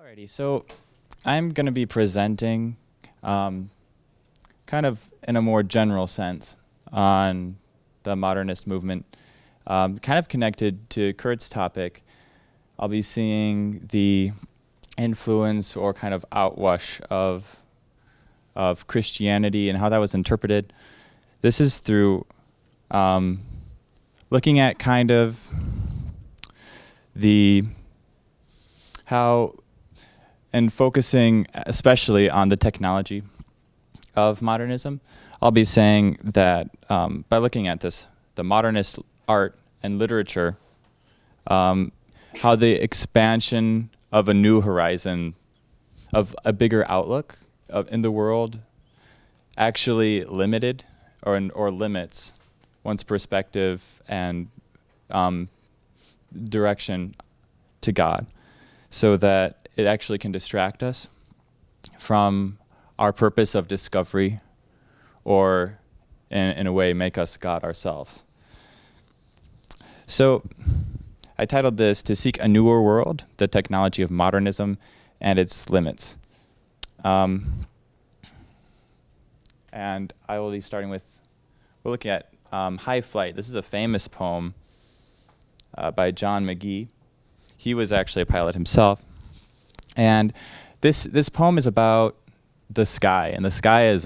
Alrighty, so I'm going to be presenting kind of in a more general sense on the modernist movement, kind of connected to Kurt's topic. I'll be seeing the influence or kind of outwash of Christianity and how that was interpreted. This is through looking at kind of how and focusing especially on the technology of modernism. I'll be saying that by looking at the modernist art and literature, how the expansion of a new horizon, of a bigger outlook in the world, actually limited or limits one's perspective and direction to God, so that it actually can distract us from our purpose of discovery, or in a way make us God ourselves. So I titled this "To Seek a Newer World, the Technology of Modernism and Its Limits." And I will be starting with, we're looking at High Flight. This is a famous poem by John McGee. He was actually a pilot himself. And this poem is about the sky, and the sky is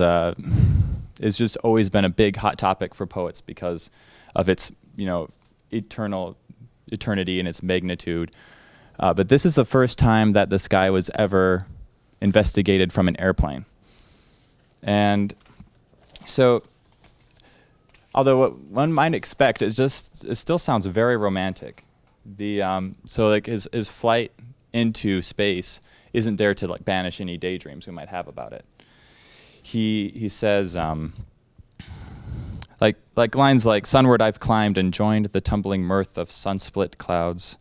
just always been a big hot topic for poets because of its eternity and its magnitude. But this is the first time that the sky was ever investigated from an airplane. And so, although what one might expect, it still sounds very romantic. So like his flight into space isn't there to like banish any daydreams we might have about it. He says like lines like, "Sunward I've climbed and joined the tumbling mirth of sun-split clouds."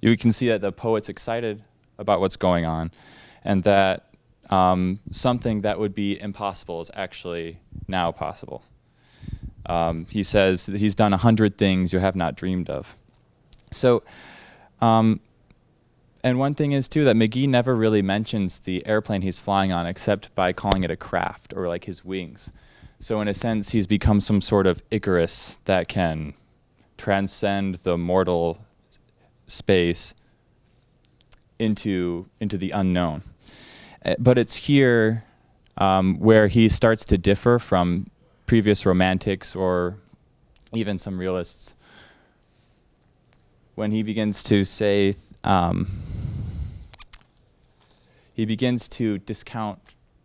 You can see that the poet's excited about what's going on, and that something that would be impossible is actually now possible. He says that he's done 100 things you have not dreamed of. So, and one thing is too that McGee never really mentions the airplane he's flying on except by calling it a craft, or like his wings. So in a sense, he's become some sort of Icarus that can transcend the mortal space into the unknown. But it's here where he starts to differ from previous romantics or even some realists, when he begins to say, he begins to discount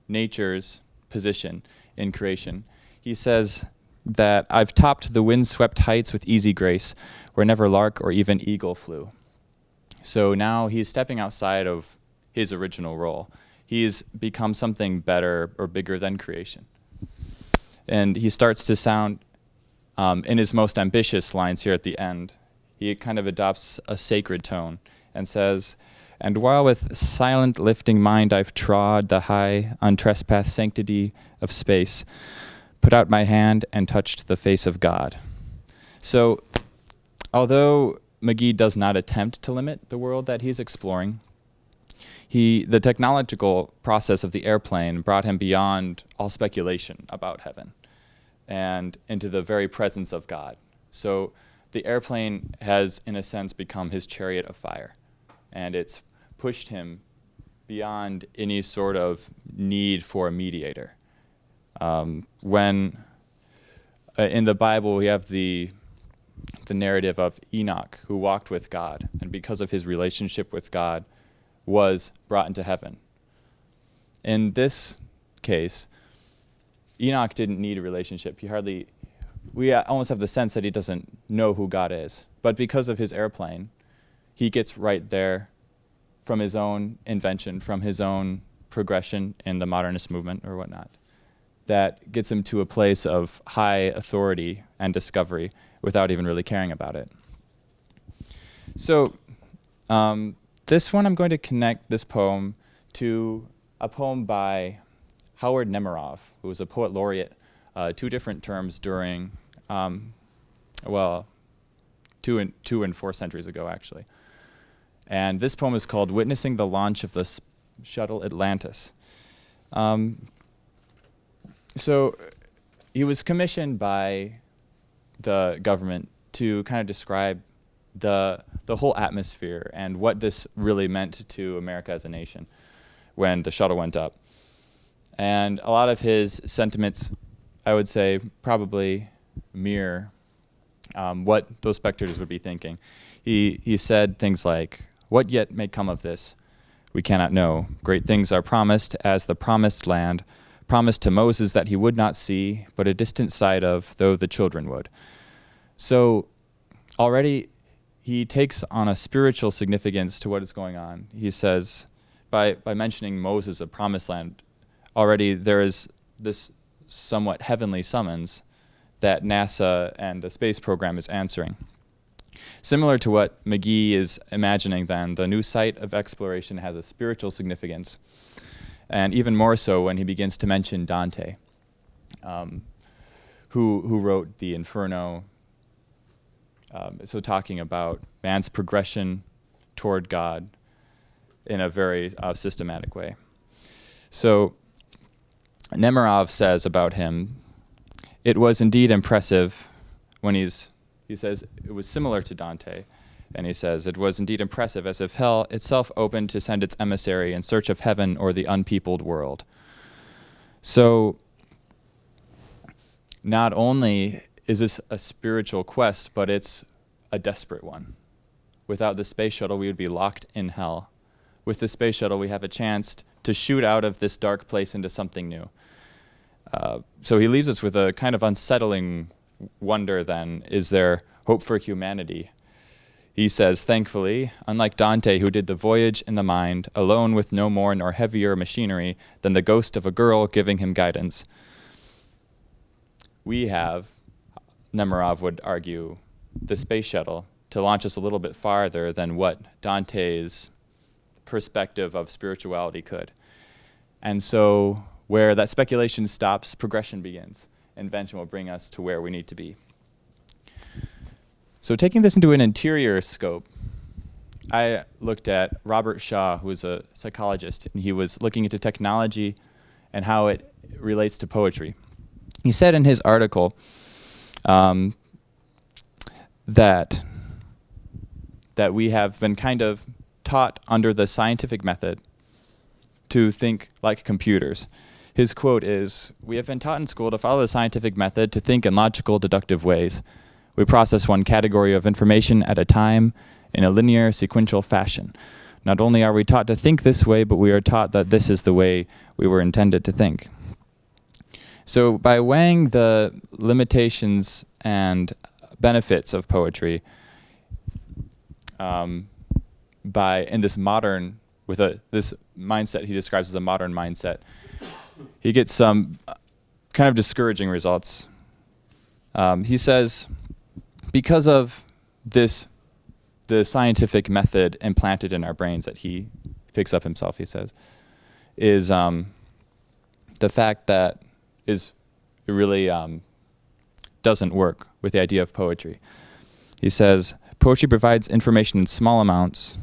nature's position in creation. He says that, "I've topped the wind-swept heights with easy grace, where never lark or even eagle flew." So now he's stepping outside of his original role. He's become something better or bigger than creation. And he starts to sound, in his most ambitious lines here at the end, he kind of adopts a sacred tone and says, "And while with silent lifting mind I've trod the high, untrespassed sanctity of space, put out my hand and touched the face of God." So, although McGee does not attempt to limit the world that he's exploring, the technological process of the airplane brought him beyond all speculation about heaven and into the very presence of God. So the airplane has, in a sense, become his chariot of fire, and it's pushed him beyond any sort of need for a mediator. When in the Bible we have the narrative of Enoch, who walked with God, and because of his relationship with God was brought into heaven. In this case, Enoch didn't need a relationship. We almost have the sense that he doesn't know who God is. But because of his airplane, he gets right there from his own invention, from his own progression in the modernist movement or whatnot, that gets him to a place of high authority and discovery without even really caring about it. So this one, I'm going to connect this poem to a poem by Howard Nemerov, who was a poet laureate, 2 different terms during, 2 and 4 centuries ago, actually. And this poem is called Witnessing the Launch of the Shuttle Atlantis. So he was commissioned by the government to kind of describe the whole atmosphere and what this really meant to America as a nation when the shuttle went up. And a lot of his sentiments, I would say, probably mirror what those spectators would be thinking. He said things like, "What yet may come of this? We cannot know. Great things are promised as the promised land, promised to Moses that he would not see, but a distant sight of, though the children would." So already he takes on a spiritual significance to what is going on. He says, by mentioning Moses, a promised land, already there is this somewhat heavenly summons that NASA and the space program is answering. Similar to what McGee is imagining then, the new site of exploration has a spiritual significance, and even more so when he begins to mention Dante, who wrote the Inferno, so talking about man's progression toward God in a very systematic way. So Nemerov says about him, it was indeed impressive when he says it was similar to Dante, and he says it was indeed impressive as if hell itself opened to send its emissary in search of heaven or the unpeopled world. So not only is this a spiritual quest, but it's a desperate one. Without the space shuttle, we would be locked in hell. With the space shuttle, we have a chance to shoot out of this dark place into something new. So he leaves us with a kind of unsettling wonder then, is there hope for humanity? He says, thankfully, unlike Dante, who did the voyage in the mind, alone with no more nor heavier machinery than the ghost of a girl giving him guidance, we have, Nemerov would argue, the space shuttle to launch us a little bit farther than what Dante's perspective of spirituality could. And so where that speculation stops, progression begins. Invention will bring us to where we need to be. So taking this into an interior scope, I looked at Robert Shaw, who is a psychologist, and he was looking into technology and how it relates to poetry. He said in his article that we have been kind of taught under the scientific method to think like computers. His quote is, "We have been taught in school to follow the scientific method to think in logical, deductive ways. We process one category of information at a time in a linear, sequential fashion. Not only are we taught to think this way, but we are taught that this is the way we were intended to think." So by weighing the limitations and benefits of poetry, in this modern, with this mindset he describes as a modern mindset, he gets some kind of discouraging results. He says, because of the scientific method implanted in our brains that he picks up himself, he says, is the fact that it really doesn't work with the idea of poetry. He says, poetry provides information in small amounts,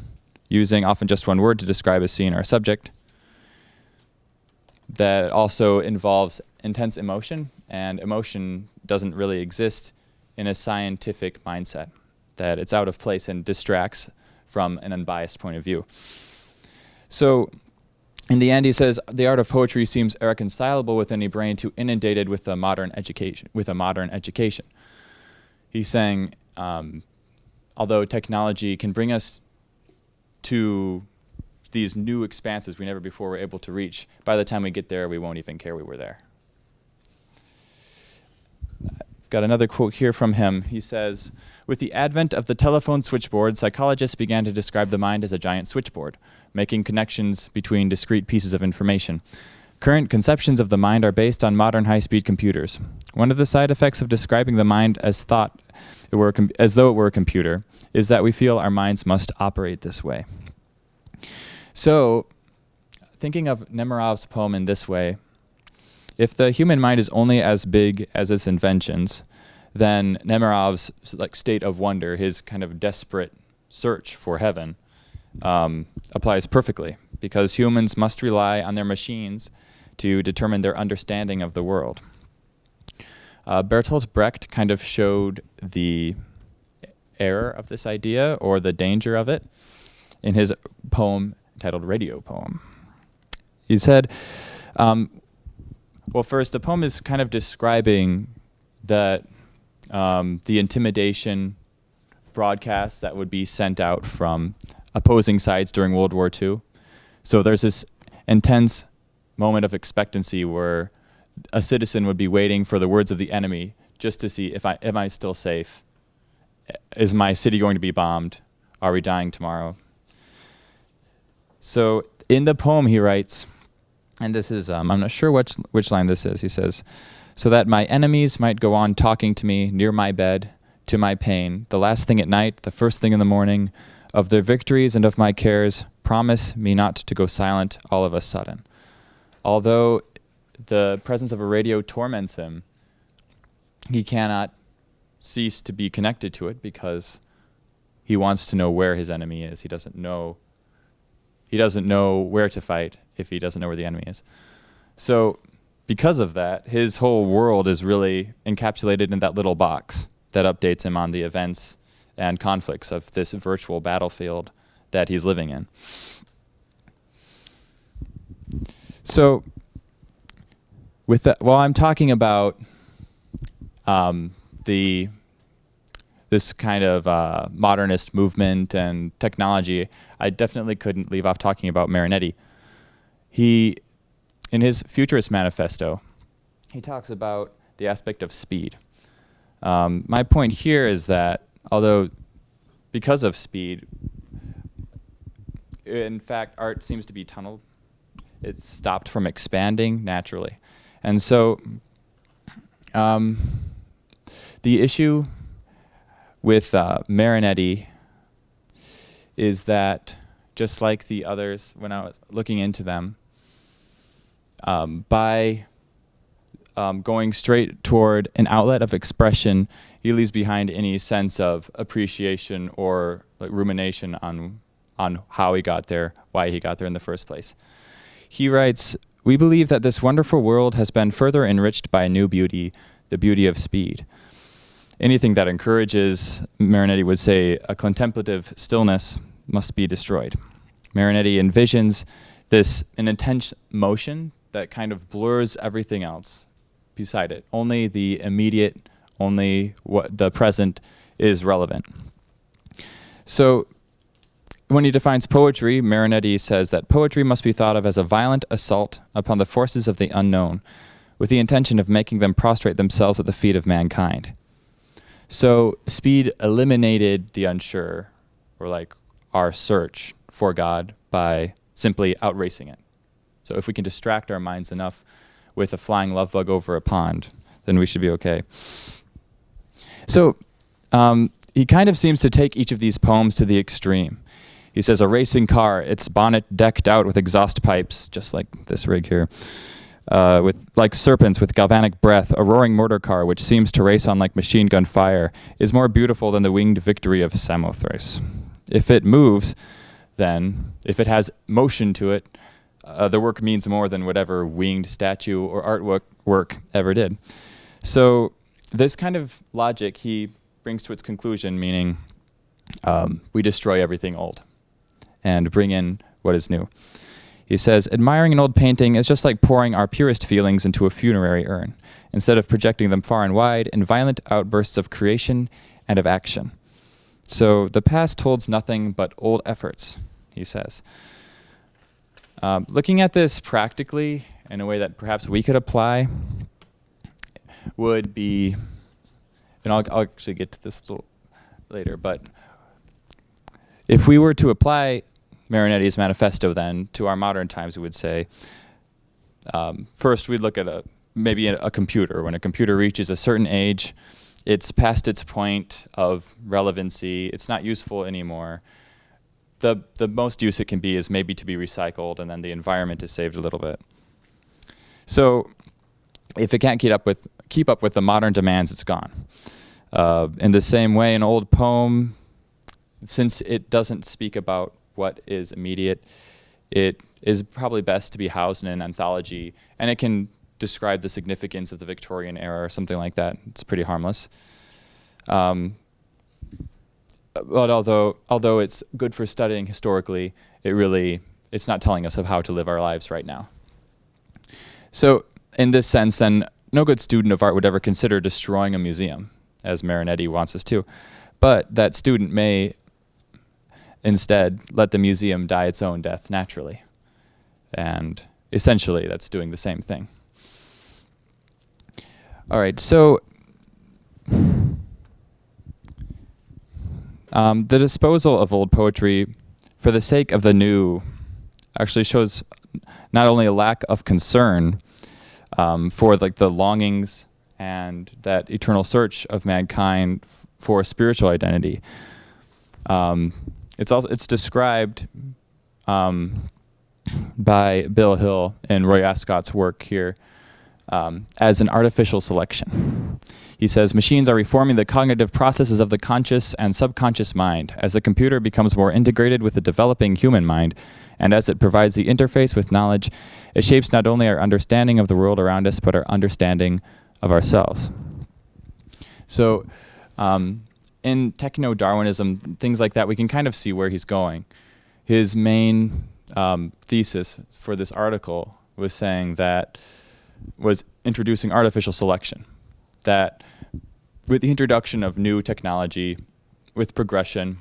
using often just one word to describe a scene or a subject, that also involves intense emotion, and emotion doesn't really exist in a scientific mindset, that it's out of place and distracts from an unbiased point of view. So in the end, he says, the art of poetry seems irreconcilable with any brain too inundated with a modern education. He's saying, although technology can bring us to these new expanses we never before were able to reach, by the time we get there, we won't even care we were there. Got another quote here from him. He says, with the advent of the telephone switchboard, psychologists began to describe the mind as a giant switchboard, making connections between discrete pieces of information. Current conceptions of the mind are based on modern high-speed computers. One of the side effects of describing the mind as though it were a computer is that we feel our minds must operate this way. So, thinking of Nemerov's poem in this way, if the human mind is only as big as its inventions, then Nemerov's state of wonder, his kind of desperate search for heaven, applies perfectly, because humans must rely on their machines to determine their understanding of the world. Bertolt Brecht kind of showed the error of this idea, or the danger of it, in his poem titled Radio Poem. He said, well, first, the poem is kind of describing that the intimidation broadcasts that would be sent out from opposing sides during World War II. So there's this intense moment of expectancy where a citizen would be waiting for the words of the enemy just to see, am I still safe? Is my city going to be bombed? Are we dying tomorrow? So in the poem he writes, and this is, I'm not sure which line this is, he says, so that my enemies might go on talking to me near my bed, to my pain, the last thing at night, the first thing in the morning, of their victories and of my cares, promise me not to go silent all of a sudden. Although the presence of a radio torments him, he cannot cease to be connected to it because he wants to know where his enemy is. He doesn't know where to fight if he doesn't know where the enemy is. So because of that, his whole world is really encapsulated in that little box that updates him on the events and conflicts of this virtual battlefield that he's living in. So with that, while I'm talking about this kind of modernist movement and technology, I definitely couldn't leave off talking about Marinetti. He, in his Futurist Manifesto, he talks about the aspect of speed. My point here is that although because of speed, in fact, art seems to be tunneled. It's stopped from expanding naturally. And so the issue with Marinetti is that, just like the others, when I was looking into them, by going straight toward an outlet of expression, he leaves behind any sense of appreciation or like rumination on how he got there, why he got there in the first place. He writes, "We believe that this wonderful world has been further enriched by a new beauty, the beauty of speed. Anything that encourages," Marinetti would say, "a contemplative stillness must be destroyed." Marinetti envisions an intense motion that kind of blurs everything else beside it. Only the immediate, only what the present is relevant. So when he defines poetry, Marinetti says that poetry must be thought of as a violent assault upon the forces of the unknown, with the intention of making them prostrate themselves at the feet of mankind. So speed eliminated the unsure, or like our search for God, by simply outracing it. So if we can distract our minds enough with a flying love bug over a pond, then we should be okay. So he kind of seems to take each of these poems to the extreme. He says, a racing car, its bonnet decked out with exhaust pipes, just like this rig here, like serpents with galvanic breath, a roaring motor car which seems to race on like machine gun fire, is more beautiful than the winged victory of Samothrace. If it moves, then, if it has motion to it, the work means more than whatever winged statue or artwork ever did. So this kind of logic he brings to its conclusion, meaning we destroy everything old and bring in what is new. He says, admiring an old painting is just like pouring our purest feelings into a funerary urn, instead of projecting them far and wide in violent outbursts of creation and of action. So the past holds nothing but old efforts, he says. Looking at this practically in a way that perhaps we could apply would be, and I'll actually get to this a little later, but if we were to apply Marinetti's manifesto then to our modern times, we would say, first we'd look at maybe a computer. When a computer reaches a certain age, it's past its point of relevancy, it's not useful anymore. The most use it can be is maybe to be recycled, and then the environment is saved a little bit. So if it can't keep up with the modern demands, it's gone. In the same way, an old poem, since it doesn't speak about what is immediate. It is probably best to be housed in an anthology, and it can describe the significance of the Victorian era or something like that. It's pretty harmless. But although it's good for studying historically, it's not telling us of how to live our lives right now. So in this sense, then, no good student of art would ever consider destroying a museum, as Marinetti wants us to. But that student may instead let the museum die its own death naturally. And essentially, that's doing the same thing. All right, so the disposal of old poetry for the sake of the new actually shows not only a lack of concern for the longings and that eternal search of mankind for spiritual identity. It's described by Bill Hill in Roy Ascott's work here as an artificial selection. He says, machines are reforming the cognitive processes of the conscious and subconscious mind. As the computer becomes more integrated with the developing human mind, and as it provides the interface with knowledge, it shapes not only our understanding of the world around us, but our understanding of ourselves. So in techno-Darwinism, things like that, we can kind of see where he's going. His main thesis for this article was introducing artificial selection. That with the introduction of new technology, with progression,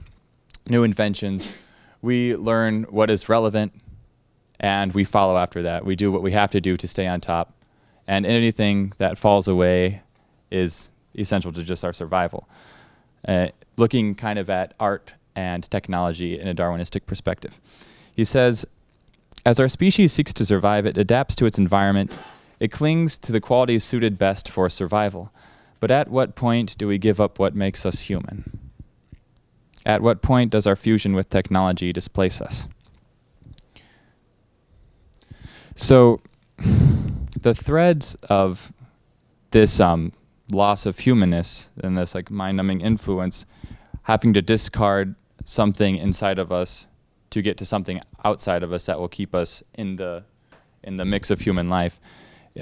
new inventions, we learn what is relevant and we follow after that. We do what we have to do to stay on top. And anything that falls away is essential to just our survival. Looking kind of at art and technology in a Darwinistic perspective. He says, as our species seeks to survive, it adapts to its environment. It clings to the qualities suited best for survival. But at what point do we give up what makes us human? At what point does our fusion with technology displace us? So the threads of this loss of humanness and this mind-numbing influence, having to discard something inside of us to get to something outside of us that will keep us in the mix of human life,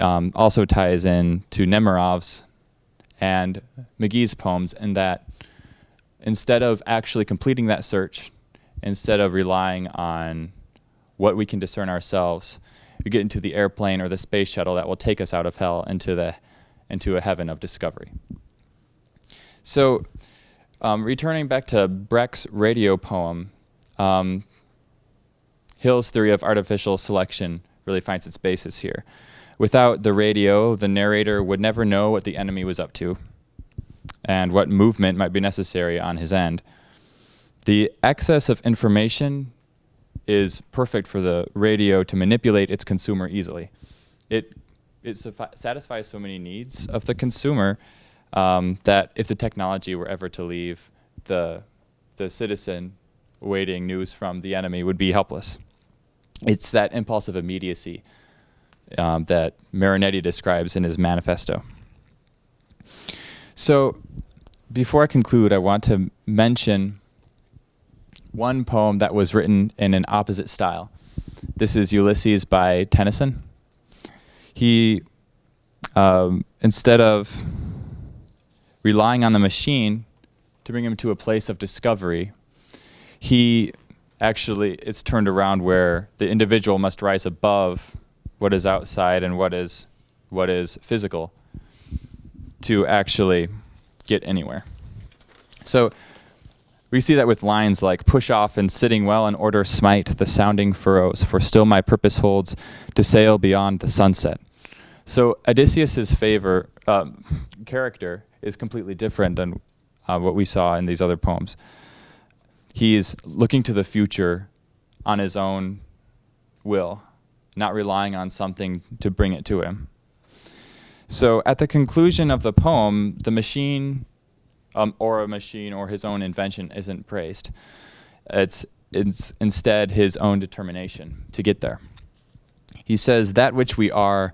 also ties in to Nemirov's and McGee's poems, in that instead of actually completing that search, instead of relying on what we can discern ourselves, we get into the airplane or the space shuttle that will take us out of hell into a heaven of discovery. So returning back to Brecht's radio poem, Hill's theory of artificial selection really finds its basis here. Without the radio, the narrator would never know what the enemy was up to and what movement might be necessary on his end. The excess of information is perfect for the radio to manipulate its consumer easily. It satisfies so many needs of the consumer that if the technology were ever to leave, the citizen awaiting news from the enemy would be helpless. It's that impulse of immediacy that Marinetti describes in his manifesto. So before I conclude, I want to mention one poem that was written in an opposite style. This is Ulysses by Tennyson. He, instead of relying on the machine to bring him to a place of discovery, it's turned around where the individual must rise above what is outside and what is physical to actually get anywhere. So we see that with lines like, push off and sitting well in order smite the sounding furrows, for still my purpose holds to sail beyond the sunset. So Odysseus's character is completely different than what we saw in these other poems. He's looking to the future on his own will, not relying on something to bring it to him. So at the conclusion of the poem, the machine or his own invention isn't praised. It's instead his own determination to get there. He says, that which we are,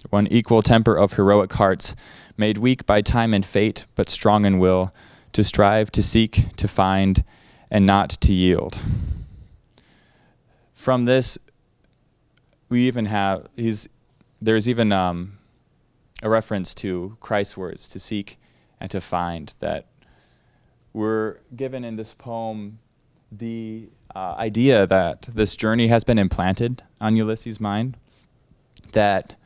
one equal temper of heroic hearts, made weak by time and fate, but strong in will, to strive, to seek, to find, and not to yield. From this, we even have, there's even a reference to Christ's words, to seek and to find, that we're given in this poem the idea that this journey has been implanted on Ulysses' mind, that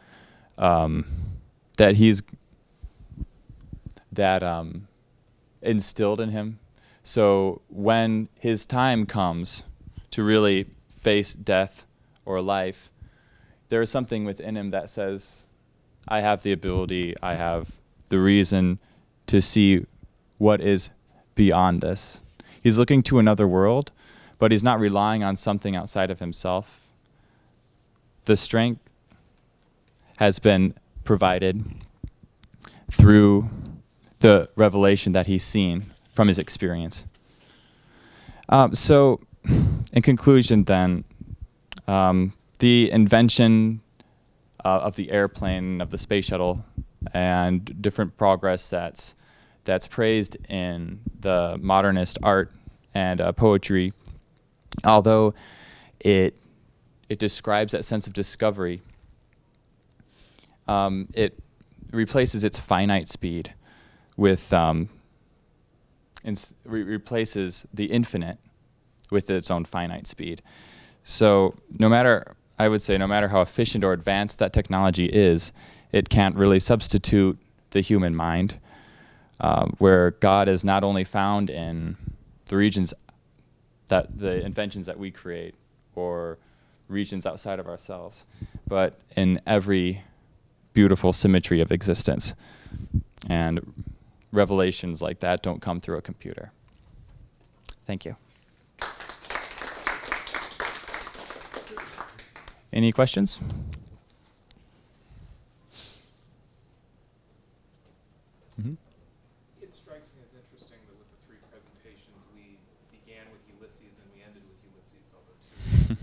instilled in him. So when his time comes to really face death or life, there is something within him that says, I have the ability, I have the reason to see what is beyond this. He's looking to another world, but he's not relying on something outside of himself. The strength has been provided through the revelation that he's seen from his experience. So, in conclusion then, the invention of the airplane, of the space shuttle, and different progress that's praised in the modernist art and poetry, although it describes that sense of discovery, it replaces its finite speed with replaces the infinite with its own finite speed. So I would say no matter how efficient or advanced that technology is, it can't really substitute the human mind, where God is not only found in the regions the inventions that we create, or regions outside of ourselves, but in every beautiful symmetry of existence. And revelations like that don't come through a computer. Thank you. Any questions? Mm-hmm. It strikes me as interesting that with the three presentations, we began with Ulysses and we ended with Ulysses, although two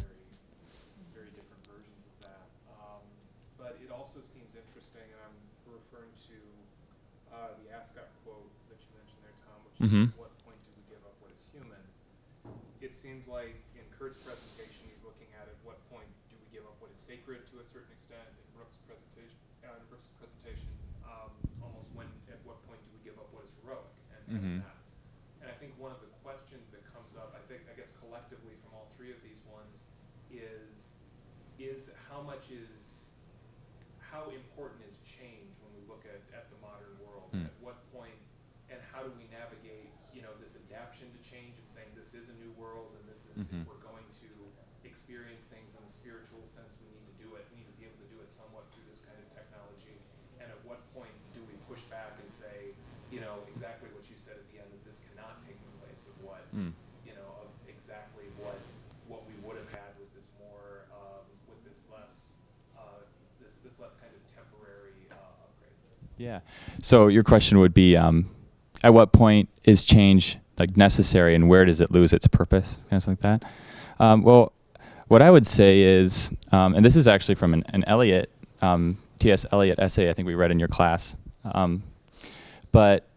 very different versions of that. But it also seems interesting, and I'm referring to the Ascot quote that you mentioned there, Tom, which Mm-hmm. is, at what point do we give up what is human? It seems like in Kurt's presentation, he's looking at what point do we give up what is sacred to a certain extent. In Brooks' presentation, almost at what point do we give up what is heroic? And that. And I think one of the questions that comes up, I guess collectively from all three of these ones, is how important is change when we look at the modern world? At what point, and how do we navigate, this adaptation to change and saying this is a new world, and this is, if we're going to experience things in a spiritual sense, we need to do it. We need to be able to do it somewhat through this kind of technology. And at what point do we push back and say, exactly what you said at the end, that this cannot take the place of what, of exactly what we would have had with this more, with this less kind of temporary upgrade. Yeah. So your question would be, at what point is change necessary, and where does it lose its purpose? Kind of like that. Well, what I would say is, and this is actually from an Eliot, T.S. Eliot essay I think we read in your class, but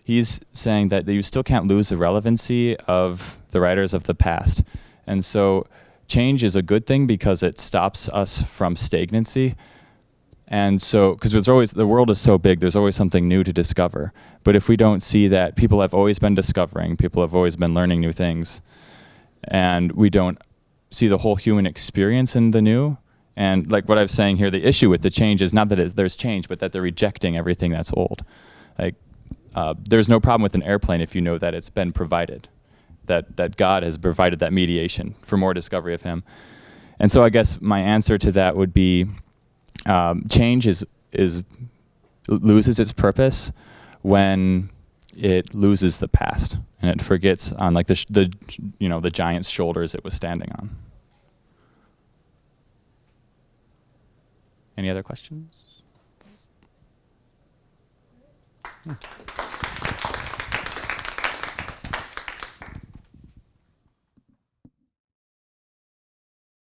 he's saying that you still can't lose the relevancy of the writers of the past. And so change is a good thing because it stops us from stagnancy. And so, because the world is so big, there's always something new to discover. But if we don't see that people have always been discovering, people have always been learning new things, and we don't see the whole human experience in the new, and like what I was saying here, the issue with the change is not that there's change, but that they're rejecting everything that's old. There's no problem with an airplane if you know that it's been provided, that God has provided that mediation for more discovery of Him. And so I guess my answer to that would be, change loses its purpose when it loses the past and it forgets on the giant's shoulders it was standing on. Any other questions? Yeah.